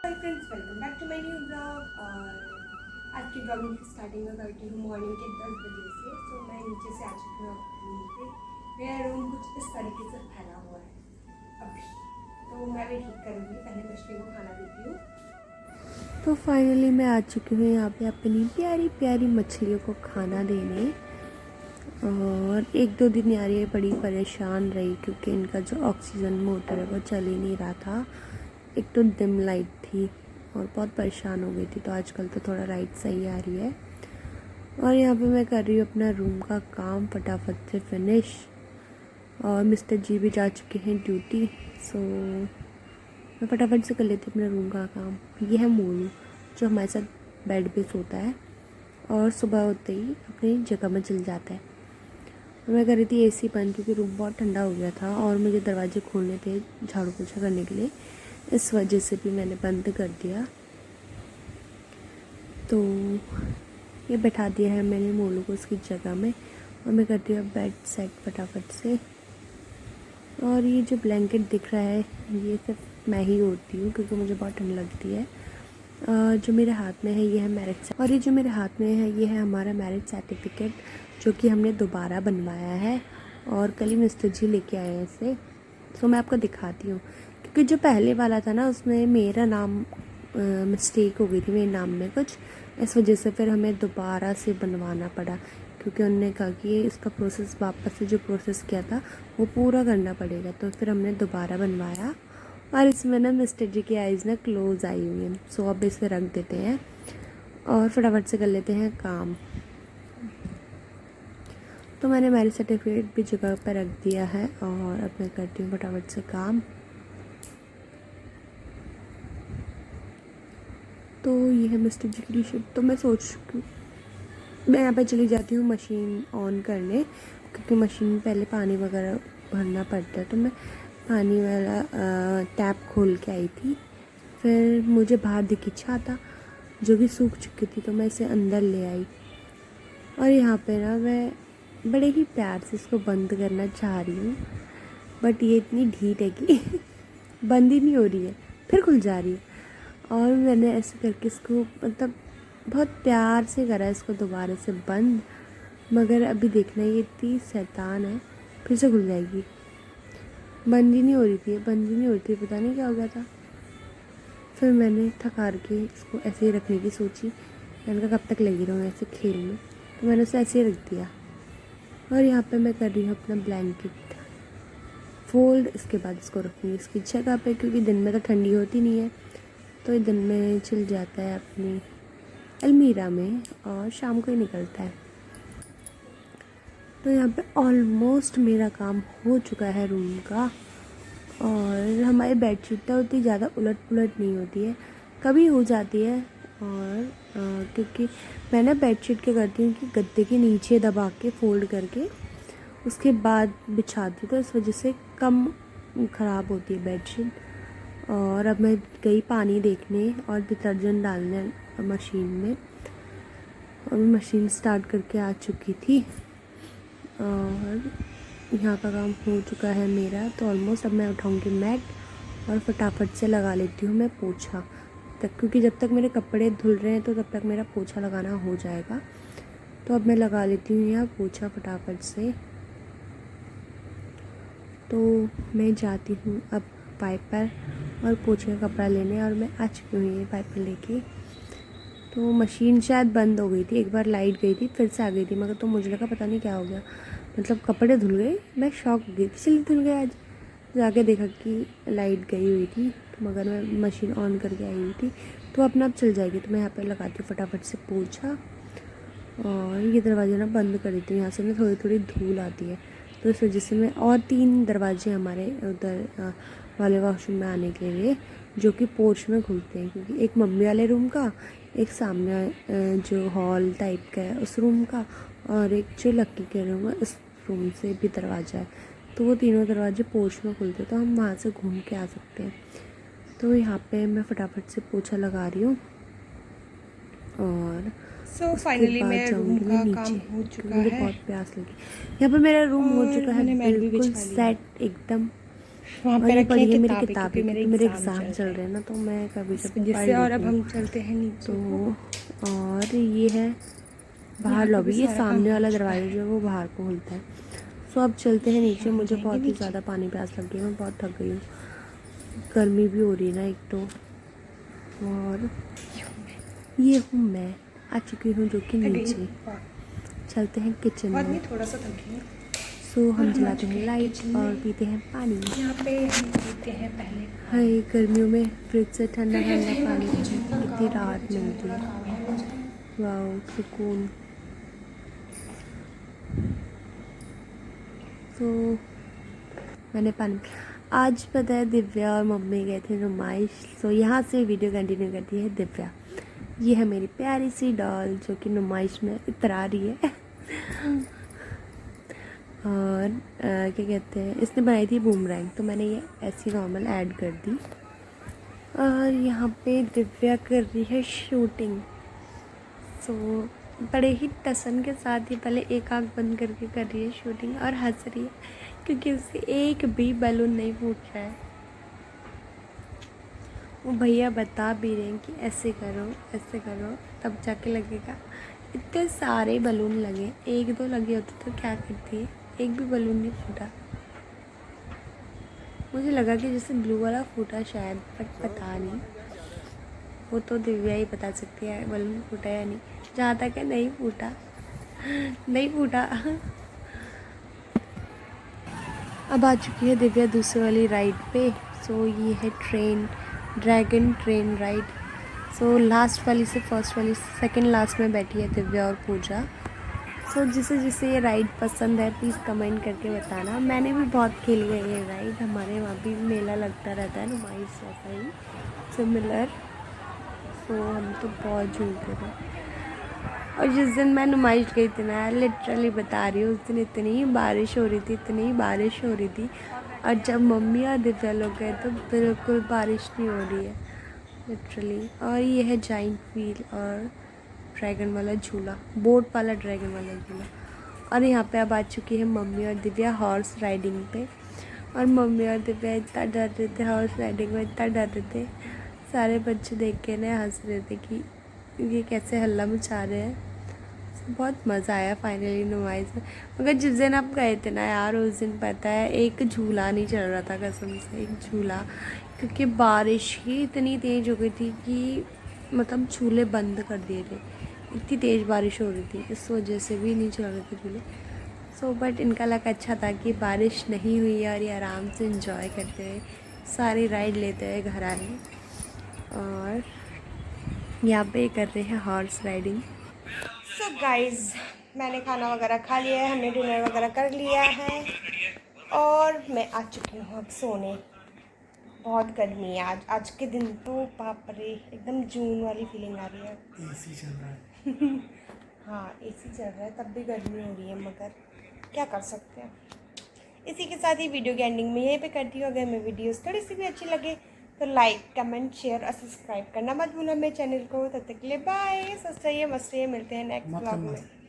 Hi friends, welcome back to my new blog. और आज की ब्लॉगिंग की स्टार्टिंग में करती हूँ मॉर्निंग के 10 बजे से। सो मैं नीचे से आ चुकी हूँ अपने रूम पे। मेरा रूम कुछ इस तरीके से फैला हुआ है अभी, तो मैं भी ठीक करूँगी। पहले मछली को खाना देती हूँ। तो फाइनली मैं आ चुकी हूँ यहाँ पे अपनी प्यारी प्यारी मछलियों को खाना देने। और एक दो दिन यार ये बड़ी परेशान रही क्योंकि इनका जो ऑक्सीजन मोटर है वो चल ही नहीं रहा था। एक तो डिम लाइट थी और बहुत परेशान हो गई थी। तो आजकल तो थोड़ा लाइट सही आ रही है। और यहाँ पे मैं कर रही हूँ अपना रूम का काम फटाफट से फिनिश। और मिस्टर जी भी जा चुके हैं ड्यूटी। सो मैं फटाफट से कर लेती हूँ अपने रूम का काम। ये है मोनू जो हमारे साथ बेड पे सोता है और सुबह होते ही अपनी जगह में चल जाता है। मैं कर रही थी एसी बंद क्योंकि रूम बहुत ठंडा हो गया था और मुझे दरवाजे खोलने थे झाड़ू पोछा करने के लिए। इस वजह से भी मैंने बंद कर दिया। तो ये बैठा दिया है मैंने मोलू को उसकी जगह में। और मैं करती हूँ बेड सेट फटाफट से। और ये जो ब्लैंकेट दिख रहा है ये सिर्फ मैं ही ओढ़ती हूँ क्योंकि मुझे बहुत ठंड लगती है। जो मेरे हाथ में है ये है मैरिज, और ये जो मेरे हाथ में है ये है हमारा मैरिज सर्टिफिकेट जो कि हमने दोबारा बनवाया है। और कल ही मिस्टर जी लेके आए हैं इसे। तो मैं आपको दिखाती हूँ क्योंकि जो पहले वाला था ना उसमें मेरा नाम मिस्टेक हो गई थी, मेरे नाम में कुछ। इस वजह से फिर हमें दोबारा से बनवाना पड़ा क्योंकि उन्होंने कहा कि इसका प्रोसेस वापस से जो प्रोसेस किया था वो पूरा करना पड़ेगा। तो फिर हमने दोबारा बनवाया। और इसमें ना मिस्टर जी की आइज़ ना क्लोज आई हुई है। सो अब इसे रख देते हैं और फटाफट से कर लेते हैं काम। तो मैंने मैरिज सर्टिफिकेट भी जगह पर रख दिया है और अब मैं करती हूँ फटाफट से काम। तो ये है मिस्टर जी की टी शर्ट। तो मैं सोच चुकी हूँ मैं यहाँ पे चली जाती हूँ मशीन ऑन करने क्योंकि मशीन में पहले पानी वगैरह भरना पड़ता है। तो मैं पानी वाला टैप खोल के आई थी। फिर मुझे बाहर दिखी छाता जो कि सूख चुकी थी, तो मैं इसे अंदर ले आई। और यहाँ पे ना मैं बड़े ही प्यार से इसको बंद करना चाह रही हूँ बट ये इतनी ढीठ है कि बंद ही नहीं हो रही है, फिर खुल जा रही है। और मैंने ऐसे करके इसको मतलब बहुत प्यार से करा इसको दोबारा से बंद, मगर अभी देखना ये इतनी शैतान है, फिर से खुल जाएगी। बंद ही नहीं हो रही थी, बंद ही नहीं हो रही थी, पता नहीं क्या हो गया था। फिर मैंने थकार के इसको ऐसे ही रखने की सोची। मैंने कहा कब तक लगी रहूँ ऐसे खेल में, तो मैंने उसे ऐसे ही रख दिया। और यहाँ पे मैं कर रही हूँ अपना ब्लैंकेट फोल्ड। इसके बाद इसको रखूँगी इसकी जगह पे क्योंकि दिन में तो ठंडी होती नहीं है, तो ये दिन में चिल जाता है अपनी अलमीरा में और शाम को ही निकलता है। तो यहाँ पे ऑलमोस्ट मेरा काम हो चुका है रूम का। और हमारी बेडशीट तो उतनी ज़्यादा उलट पुलट नहीं होती है, कभी हो जाती है। और क्योंकि मैं ना बेडशीट क्या करती हूँ कि गद्दे के नीचे दबा के फोल्ड करके उसके बाद बिछाती हूँ, तो इस वजह से कम ख़राब होती है बेडशीट। और अब मैं गई पानी देखने और डिटर्जेंट डालने मशीन में, और मशीन स्टार्ट करके आ चुकी थी। और यहाँ का काम हो चुका है मेरा। तो ऑलमोस्ट अब मैं उठाऊँगी मैट और फटाफट से लगा लेती हूँ मैं पोछा तक, क्योंकि जब तक मेरे कपड़े धुल रहे हैं तो तब तक मेरा पोछा लगाना हो जाएगा। तो अब मैं लगा लेती हूँ यहाँ पोछा फटाफट से। तो मैं जाती हूँ अब वाइपर और पोछे का कपड़ा लेने, और मैं आ चुकी हूँ ये वाइपर लेके। तो मशीन शायद बंद हो गई थी, एक बार लाइट गई थी फिर से आ गई थी, मगर तो मुझे लगा पता नहीं क्या हो गया, मतलब कपड़े धुल गए। मैं शॉक हो गई, इसलिए धुल गए आज। जाके देखा कि लाइट गई हुई थी, तो मगर मैं मशीन ऑन करके आई हुई थी, तो अपना आप चल जाएगी। तो मैं यहाँ पर लगाती हूँ फटाफट से पोछा। और ये दरवाज़ा ना बंद कर देती हूँ, यहाँ से ना थोड़ी थोड़ी धूल आती है, तो इस वजह से मैं और 3 दरवाजे हमारे उधर वाले वॉशरूम में आने के लिए जो कि पोर्च में खुलते हैं, क्योंकि एक मम्मी वाले रूम का, एक सामने जो हॉल टाइप का है उस रूम का, और एक जो लक्की के रूम है उस रूम से भी दरवाज़ा है। तो वो तीनों दरवाजे पोर्च में खुलते हैं, तो हम वहाँ से घूम के आ सकते हैं। तो यहाँ पे मैं फटाफट से पोछा लगा रही हूँ और फाइनली मेरा रूम का काम हो चुका है। मुझे बहुत प्यास लगी। यहाँ पर मेरा रूम हो चुका है बिल्कुल सेट एकदम। वहाँ और पे ये रखी पड़ी है है मेरी किताबें किताबें क्योंकि क्योंकि मेरे एग्ज़ाम चल रहे हैं ना, तो मैं कभी इस कभी वजह पढ़ से। और अब लेती हूँ। हम चलते हैं नीचे को। तो और ये है बाहर यहाँ पे भी लॉबी, ये सारा काम सामने हो वाला चुका दरवाज़ा है। जो है वो बाहर को खुलता है। सो अब चलते हैं नीचे, हम मुझे जाएंगे बहुत ही नीचे। ज़्यादा पानी प्यास लग गई है, मैं बहुत थक गई हूँ, गर्मी भी हो रही है ना एक तो। और ये हूँ मैं, आ चुकी हूँ जो कि थक गई नीचे। चलते हैं किचन बहुत में। नहीं, थोड़ा सा थक गई हूँ। सो और हम हम आ जलाते चुके हैं हैं लाइट किचन और में। पीते हैं पानी। यहाँ पे हम पीते हैं पहले हाय, पानी। गर्मियों में फ्रिज से ठंडा फिर कहते ठंडा हैं पानी बाकी पीने किचन का में कितनी काम है, राहत किचन में मिलती थोड़ा है। काम है मुझे। वाह, सुकून। तो मैंने पानी, आज पता है दिव्या और मम्मी गए थे नुमाइश, सो यहाँ से वीडियो कंटिन्यू करती है दिव्या। ये है मेरी प्यारी सी डॉल जो कि नुमाइश में इतरा रही है। और क्या कहते हैं, इसने बनाई थी बूमरैंग, तो मैंने ये ऐसी नॉर्मल ऐड कर दी। और यहाँ पे दिव्या कर रही है शूटिंग। सो बड़े ही टसन के साथ ही पहले एक आँख बंद करके कर रही है शूटिंग और हंस रही है क्योंकि उससे एक भी बैलून नहीं फूट रहा है। वो भैया बता भी रहे हैं कि ऐसे करो तब जाके लगेगा। इतने सारे बलून लगे, एक दो लगे होते तो क्या करती है, एक भी बलून नहीं फूटा। मुझे लगा कि जैसे ब्लू वाला फूटा शायद, बट पता नहीं, वो तो दिव्या ही बता सकती है बलून फूटा या नहीं। जहाँ तक है नहीं फूटा, नहीं फूटा। अब आ चुकी है दिव्या दूसरी वाली राइड पे। सो ये है train, dragon train ride. So last वाली से फर्स्ट वाली सेकंड लास्ट में बैठी है दिव्या और पूजा। सो जिसे जिसे ये राइड पसंद है प्लीज़ कमेंट करके बताना। मैंने भी बहुत खेली है ये राइड, हमारे वहाँ भी मेला लगता रहता है नुमाइश जैसा ही सिमिलर। सो हम तो बहुत झूलते थे। और जिस दिन मैं नुमाइश गई थी ना, लिटरली बता रही हूँ, उस दिन इतनी बारिश हो रही थी, इतनी बारिश हो रही थी। और जब मम्मी और दिव्या लोग गए तो बिल्कुल बारिश नहीं हो रही है लिटरली। और ये है जाइंट व्हील और ड्रैगन वाला झूला, बोट वाला ड्रैगन वाला झूला। और यहाँ पे अब आ चुकी है मम्मी और दिव्या हॉर्स राइडिंग पे। और मम्मी और दिव्या इतना डर रहे थे हॉर्स राइडिंग में, इतना डर रहे थे, सारे बच्चे देख के ना हंस रहे थे कि ये कैसे हल्ला मचा रहे हैं। बहुत मज़ा आया फाइनली नुमाइश में। मगर जिस दिन आप गए थे ना यार, उस दिन पता है एक झूला नहीं चल रहा था कसम से, एक झूला, क्योंकि बारिश ही इतनी तेज़ हो गई थी कि मतलब झूले बंद कर दिए थे, इतनी तेज़ बारिश हो रही थी, इस वजह से भी नहीं चल रहे थे झूले। सो बट इनका लक अच्छा था कि बारिश नहीं हुई और ये आराम से इंजॉय करते हुए सारी राइड लेते हुए घर आए। और यहाँ पे कर रहे हैं हॉर्स राइडिंग। सो गाइज, मैंने खाना वगैरह खा लिया है, हमने डिनर वगैरह कर लिया है और मैं आ चुकी हूँ अब सोने। बहुत गर्मी है आज, आज के दिन तो बाप रे, एकदम जून वाली फीलिंग आ रही है। एसी चल रहा है। हाँ, एसी चल रहा है तब भी गर्मी हो रही है, मगर क्या कर सकते हैं। इसी के साथ ही वीडियो की एंडिंग में यहीं पे करती हूँ। अगर मेरी वीडियोस थोड़ी सी भी अच्छी लगे तो लाइक कमेंट शेयर और सब्सक्राइब करना मत भूलना मेरे चैनल को। तब तक के लिए बाय, सस्ता मस्त रहिए, मिलते हैं नेक्स्ट व्लॉग में।